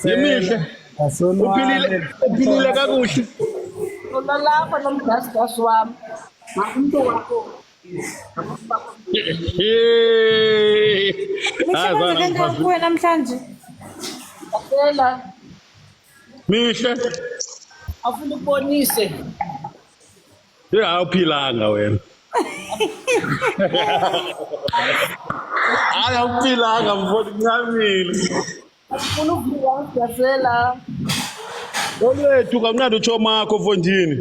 Yimihle. Uphilile kakuhle. Lapha nomgasigazi wami umuntu wakho Mihle kwenzeke njani kuwe namhlanje? phela Mihle. afuna ukubonise Awuphilanga wena. Awuphilanga mfowethu kuncamile. afuna ukuvika ugasela Olwethu kamnandi uchomakho mfondini.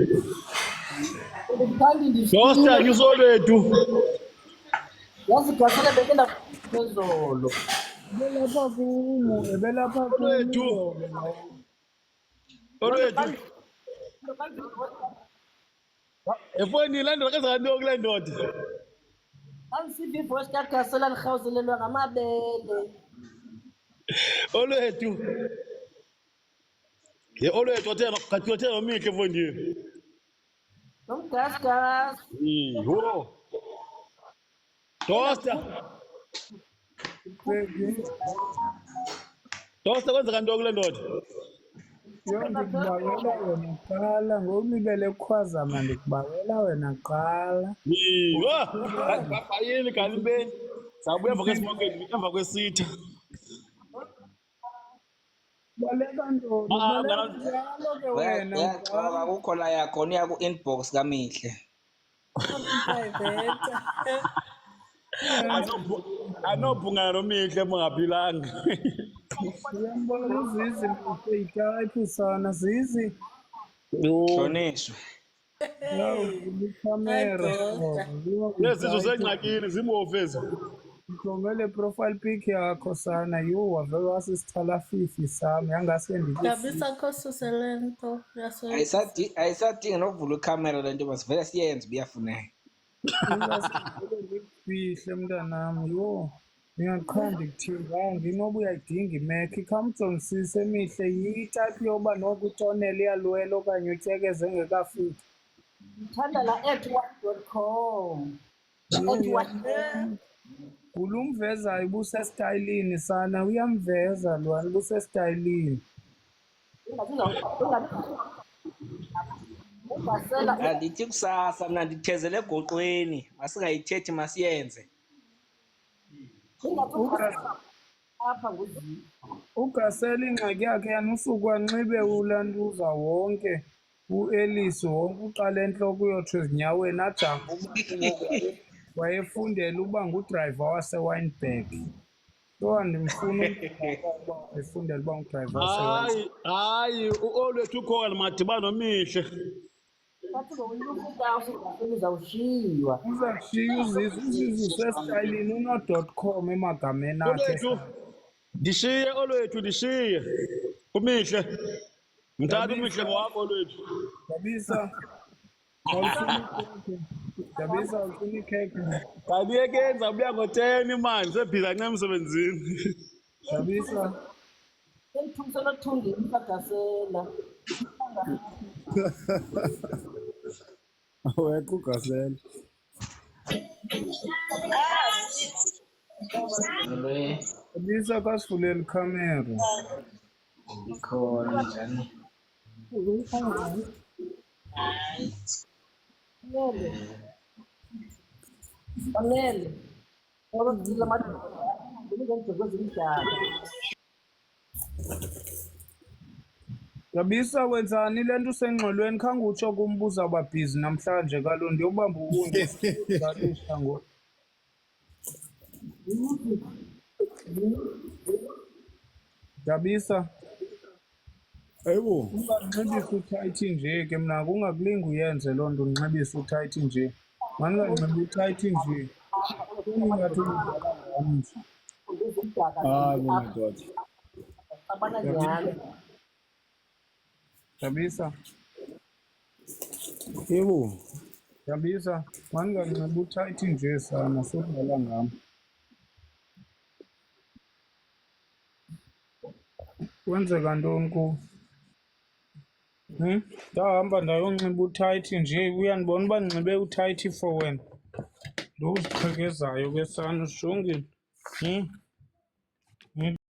ngithanda Dosta ngisolwethu. yazi ugasela bekela phezolo Olwethu. Olwethu. Efoni ilandela kanjani kule ndoda? angisivi ivoice kagasela ngihawuzelelwa ngamabele Olwethu. Olwethu wathe Nomihle mfondini. nomgasigazi Ho. Dosta. Dosta kwenzeka ntoni kule ndoda? Ndikubawela wena qala ngolibele ekhwazama ndikubawela wena qala Bayini galibeni. Sabuya emva kwesimokeni emva kwesitha. baleka ndoda baleka njalo ke wena Uyachaba akukho la yakhona uya ku-inbox kaMihle. Anophungana Nomihle mungaphilanga. uyambona uzizi mfeyitayiphi sana zizi Hlonishwa. ikhamera Lezizwe sengxakini zimofezi. ngijongele profile pic yakho sana yho wavele wasisithala fifi sami yangase Dabisa kho suselento yaso. Ayisadingi nokuvula ikhamera le nto masivele siyenze ubuyafuneka. ndikufihle mntanam yho ndingaqhanda ndikuthinganga inoba uyayidinga imek ikhamjongisise emihle yitayiphi yoba noku utonele iyalwela okanye utyekeze engekafiki ngithanda la @1.com ulumvezayo ubusestayilini sana uyamveza lwana ubusestayilini ugasela Ndithi kusasa mna ndithezele egoqweni masingayithethi masiyenze. apha nguzi ugasela ingxaki yakhe yanusuku anxibe ulantuza wonke uElice wonke uqala entloko uyotsho ezinyaweni ajambe wayefundela uba ngudrayiva waseWynberg so andimfuna uba wayefundela uba ngudrayiva waseWynberg Hayi Olwethu ukhona madibana Nomihle. kathi ngokuyifuka uzawushiywa uzashiya uzizi usesitayilini uno.com emagameni akhe Olwethu ndishiye Olwethu ndishiye. Umihle. Mthatha uMihle ngowakho Olwethu. Dabisa ufuna ikhekhe Kaniyeke ubuya ngo-10 manje sebhiza ncane emsebenzini. Dabisa sengithungisela okuthungeni ugasela awekho ugasela Dabisa kwasivulela ikhamera Ikhona njani? Fanele ngoba ngizila madoda ngizengigqokozela idaba Dabisa wenzani le nto usengxolweni khange utsho kumbuza babhizi namhlanje kaloku ndiyobamba ubundizalisha ngoku Dabisa Ayibo, unganxibisa uthayithi nje ke mna kungakulingi uyenze loo nto unxibisa uthayithi nje manunganxibi uthayithi nje ingathi udlala ngam nje hayi madoda. abana njalo Dabisa Yebo, Dabisa manunganxibi uthayithi nje sana sodlala ngam kwenzeka ntoni kuwe ndahamba ndayonxiba uthayithi nje uyandibona uba ndinxibe uthayithi for wena lo uziqhekezayo ke sana usijongile